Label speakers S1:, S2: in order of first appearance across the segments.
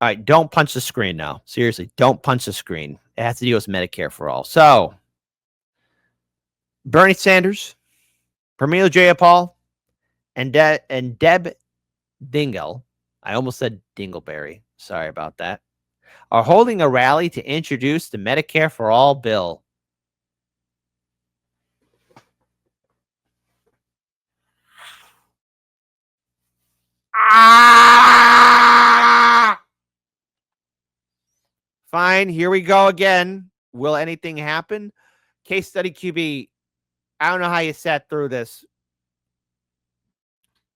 S1: All right, don't punch the screen now. Seriously, don't punch the screen. It has to do with Medicare for all. So, Bernie Sanders, Pramila Jayapal, and Deb Dingle, I almost said Dingleberry. Sorry about that, are holding a rally to introduce the Medicare for All bill. Fine, here we go again. Will anything happen? Case study QB, I don't know how you sat through this.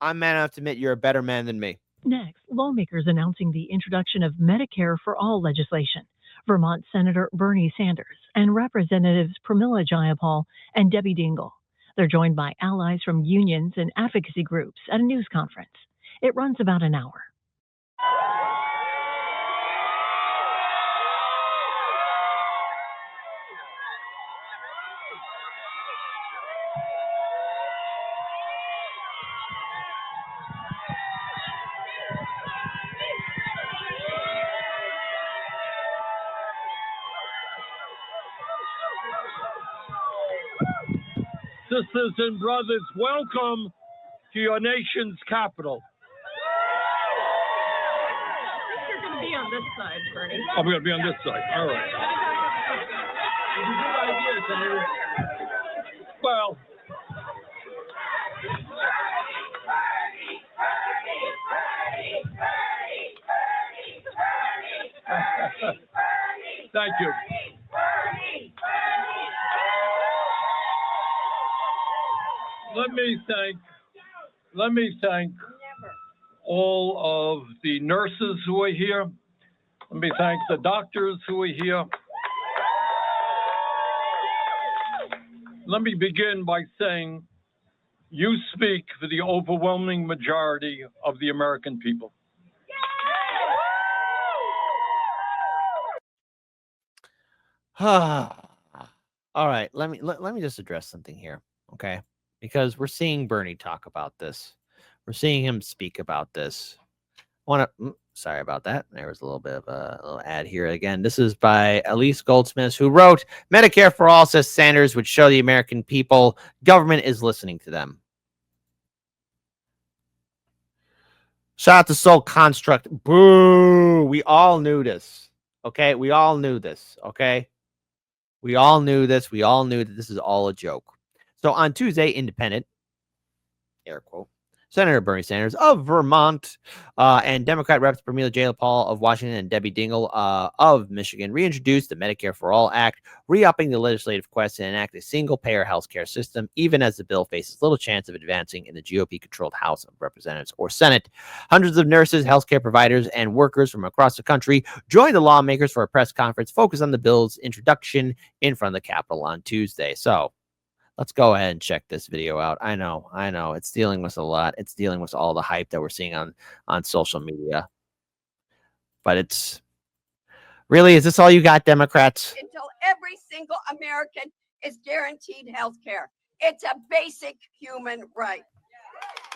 S1: I'm man enough to admit you're a better man than me.
S2: Next, lawmakers announcing the introduction of Medicare for All legislation. Vermont Senator Bernie Sanders and Representatives Pramila Jayapal and Debbie Dingle. They're joined by allies from unions and advocacy groups at a news conference. It runs about an hour.
S3: Sisters and brothers, welcome to your nation's capital.
S2: You're going to be on this side, Bernie.
S3: I'm going to be on this side. All right. Good idea, Senator. Well, thank you. Let me thank all of the nurses who are here. Let me thank the doctors who are here. Let me begin by saying you speak for the overwhelming majority of the American people.
S1: All right, let me just address something here, okay? Because we're seeing Bernie talk about this. We're seeing him speak about this. Sorry about that. There was a little bit of a little ad here again. This is by Elise Goldsmith, who wrote, Medicare for All, says Sanders, would show the American people government is listening to them. Shout out to Soul Construct. Boo. We all knew this. Okay. We all knew this. Okay. We all knew this. We all knew that this is all a joke. So on Tuesday, Independent, air quote, Senator Bernie Sanders of Vermont and Democrat Reps Pramila Jayapal of Washington and Debbie Dingle of Michigan reintroduced the Medicare for All Act, re-upping the legislative quest to enact a single-payer healthcare system, even as the bill faces little chance of advancing in the GOP-controlled House of Representatives or Senate. Hundreds of nurses, healthcare providers, and workers from across the country joined the lawmakers for a press conference focused on the bill's introduction in front of the Capitol on Tuesday. So, let's go ahead and check this video out. I know. It's dealing with a lot. It's dealing with all the hype that we're seeing on social media. But it's really, is this all you got, Democrats?
S4: Until every single American is guaranteed health care. It's a basic human right.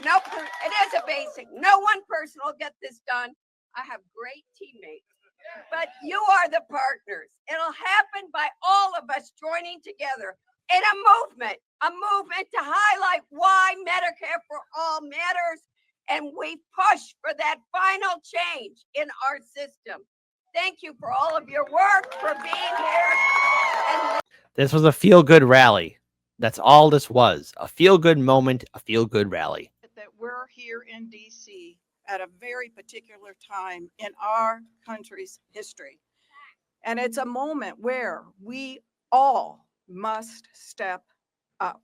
S4: No, it is a basic. No one person will get this done. I have great teammates, but you are the partners. It'll happen by all of us joining together in a movement to highlight why Medicare for All matters, and we push for that final change in our system. Thank you for all of your work, for being here.
S1: This was a feel-good rally. That's all this was. A feel-good moment, a feel-good rally.
S5: That we're here in D.C. at a very particular time in our country's history. And it's a moment where we all must step up.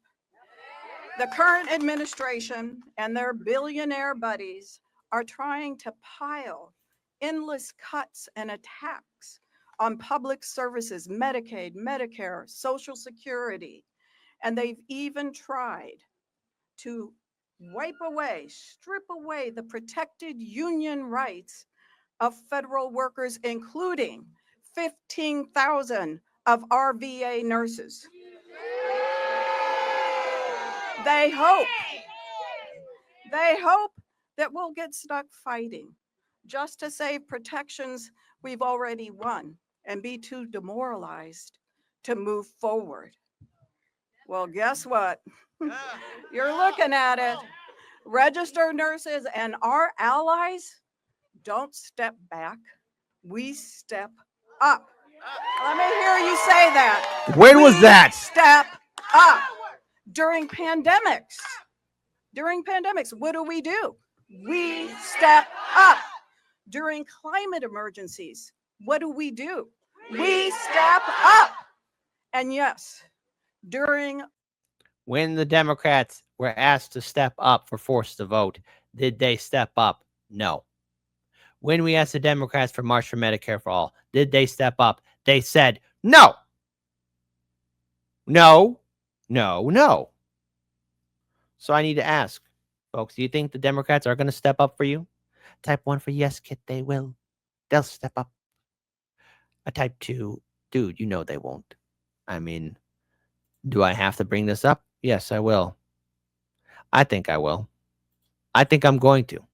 S5: The current administration and their billionaire buddies are trying to pile endless cuts and attacks on public services, Medicaid, Medicare, Social Security, and they've even tried to strip away the protected union rights of federal workers, including 15,000 of our VA nurses. They hope that we'll get stuck fighting, just to save protections we've already won and be too demoralized to move forward. Well, guess what? You're looking at it. Registered nurses and our allies don't step back. We step up. Let me hear you say that.
S1: When was
S5: We
S1: that?
S5: Step up. During pandemics, what do? We step up. During climate emergencies, what do? We step up. And yes, during
S1: When the Democrats were asked to step up for forced to vote, did they step up? No. When we asked the Democrats for March for Medicare for All, did they step up? They said no. No. No. No. So I need to ask, folks, do you think the Democrats are going to step up for you? Type 1 for yes, Kit, they will. They'll step up. A type 2, dude, you know they won't. I mean, do I have to bring this up? Yes, I will. I think I will. I think I'm going to.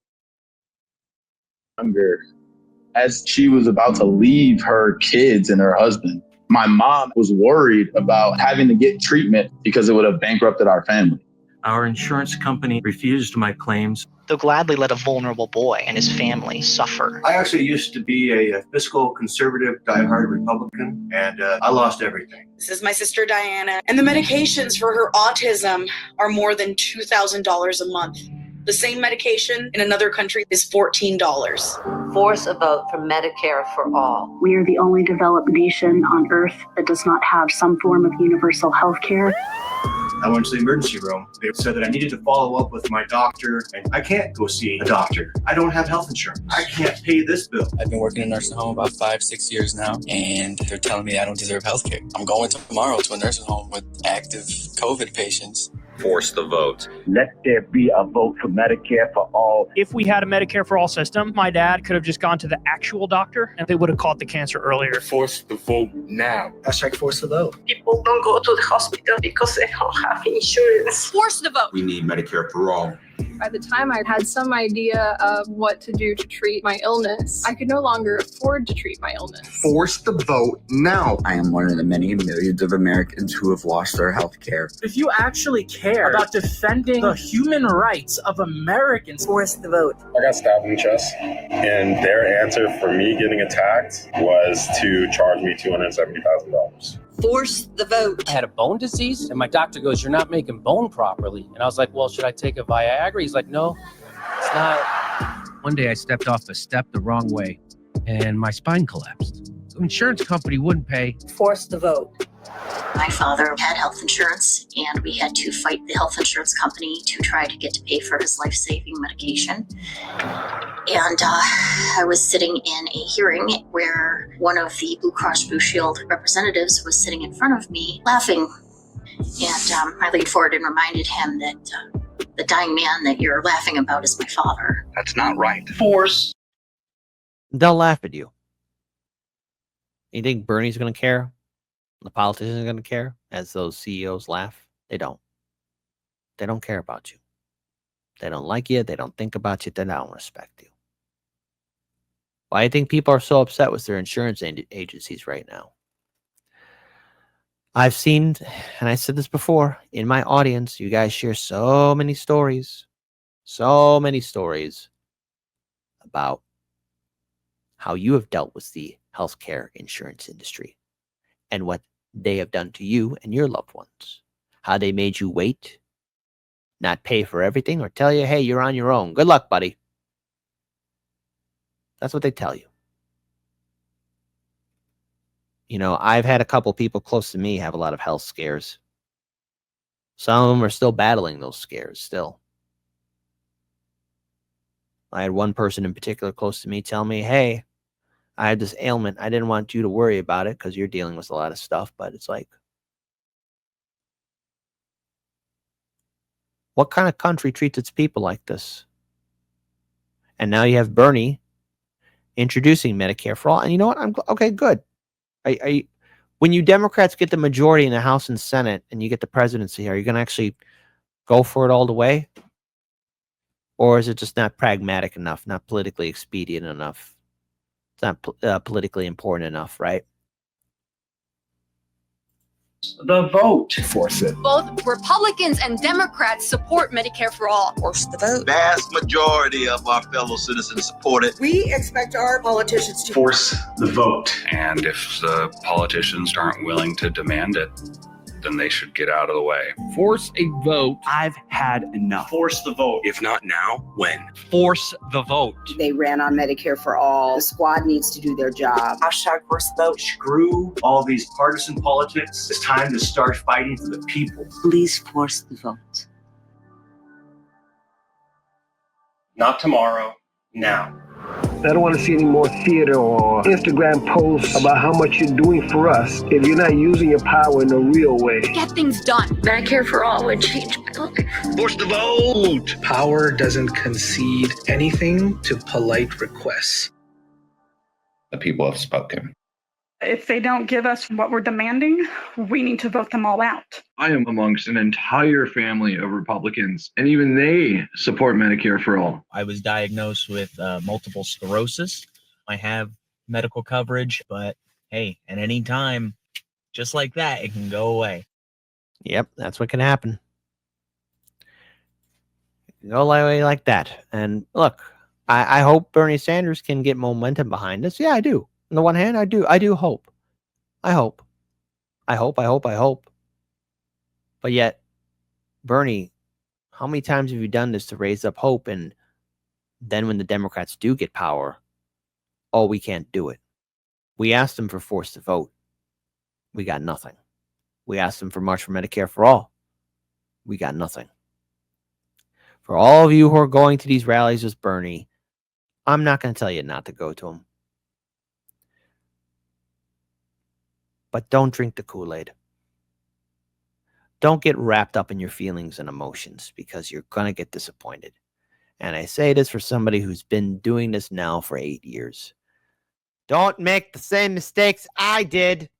S6: As she was about to leave her kids and her husband, my mom was worried about having to get treatment because it would have bankrupted our family.
S7: Our insurance company refused my claims.
S8: They'll gladly let a vulnerable boy and his family suffer.
S9: I actually used to be a fiscal conservative, diehard Republican, and I lost everything.
S10: This is my sister Diana, and the medications for her autism are more than $2,000 a month. The same medication in another country is $14.
S11: Force a vote for Medicare for all.
S12: We are the only developed nation on Earth that does not have some form of universal health care.
S9: I went to the emergency room. They said that I needed to follow up with my doctor, and I can't go see a doctor. I don't have health insurance. I can't pay this bill.
S13: I've been working in a nursing home about 5-6 years now, and they're telling me I don't deserve health care. I'm going tomorrow to a nursing home with active COVID patients.
S14: Force the vote.
S15: Let there be a vote for Medicare for all.
S16: If we had a Medicare for all system, my dad could have just gone to the actual doctor and they would have caught the cancer earlier.
S14: Force the vote now.
S17: Hashtag force the vote.
S18: People don't go to the hospital because they don't have insurance.
S19: Force the vote.
S14: We need Medicare for all.
S20: By the time I had some idea of what to do to treat my illness, I could no longer afford to treat my illness.
S14: Force the vote now.
S21: I am one of the many millions of Americans who have lost their health care.
S22: If you actually care about defending the human rights of Americans,
S23: force the vote.
S24: I got stabbed in the chest, and their answer for me getting attacked was to charge me $270,000.
S23: Force the vote.
S25: I had a bone disease, and my doctor goes, "You're not making bone properly." And I was like, "Well, should I take a Viagra?" He's like, "No, it's not."
S26: One day I stepped off a step the wrong way, and my spine collapsed. The insurance company wouldn't pay.
S23: Force the vote.
S27: My father had health insurance, and we had to fight the health insurance company to try to get to pay for his life-saving medication. And I was sitting in a hearing where one of the Blue Cross Blue Shield representatives was sitting in front of me laughing. And I leaned forward and reminded him that the dying man that you're laughing about is my father.
S14: That's not right.
S1: Force. They'll laugh at you. You think Bernie's going to care? The politicians are going to care as those CEOs laugh? They don't. They don't care about you. They don't like you. They don't think about you. They don't respect you. Why do you think people are so upset with their insurance agencies right now? I've seen, and I said this before, in my audience, you guys share so many stories about how you have dealt with the healthcare insurance industry and what they have done to you and your loved ones. How they made you wait, not pay for everything, or tell you, hey, you're on your own. Good luck, buddy. That's what they tell you. You know, I've had a couple people close to me have a lot of health scares. Some of them are still battling those scares still. I had one person in particular close to me tell me, hey, I had this ailment. I didn't want you to worry about it because you're dealing with a lot of stuff. But it's like, what kind of country treats its people like this? And now you have Bernie introducing Medicare for all. And you know what? Okay, good. When you Democrats get the majority in the House and Senate and you get the presidency, are you going to actually go for it all the way? Or is it just not pragmatic enough, not politically expedient enough? It's not politically important enough, right?
S15: The vote. Force it.
S2: Both Republicans and Democrats support Medicare for all.
S23: Force the vote.
S3: Vast majority of our fellow citizens support it.
S23: We expect our politicians to
S9: Force the vote.
S4: And if the politicians aren't willing to demand it, then they should get out of the way.
S5: Force a vote.
S15: I've had enough.
S9: Force the vote.
S4: If not now, when?
S5: Force the vote.
S23: They ran on Medicare for all. The squad needs to do their job.
S18: Hashtag force the vote.
S9: Screw all these partisan politics. It's time to start fighting for the people.
S23: Please force the vote.
S9: Not tomorrow, now.
S15: I don't want to see any more theater or Instagram posts about how much you're doing for us if you're not using your power in a real way.
S2: Get things done.
S18: Medicare for all would change my life.
S3: Force the vote.
S22: Power doesn't concede anything to polite requests.
S4: The people have spoken.
S18: If they don't give us what we're demanding, we need to vote them all out.
S6: I am amongst an entire family of Republicans, and even they support Medicare for all.
S17: I was diagnosed with multiple sclerosis. I have medical coverage, but hey, at any time, just like that, it can go away.
S1: Yep, that's what can happen. It can go away like that. And look, I hope Bernie Sanders can get momentum behind us. Yeah, I do. On the one hand, I do hope. I hope. But yet, Bernie, how many times have you done this to raise up hope? And then when the Democrats do get power, oh, we can't do it. We asked them for force to vote. We got nothing. We asked them for March for Medicare for all. We got nothing. For all of you who are going to these rallies with Bernie, I'm not going to tell you not to go to them. But don't drink the Kool-Aid. Don't get wrapped up in your feelings and emotions because you're going to get disappointed. And I say this for somebody who's been doing this now for 8 years. Don't make the same mistakes I did.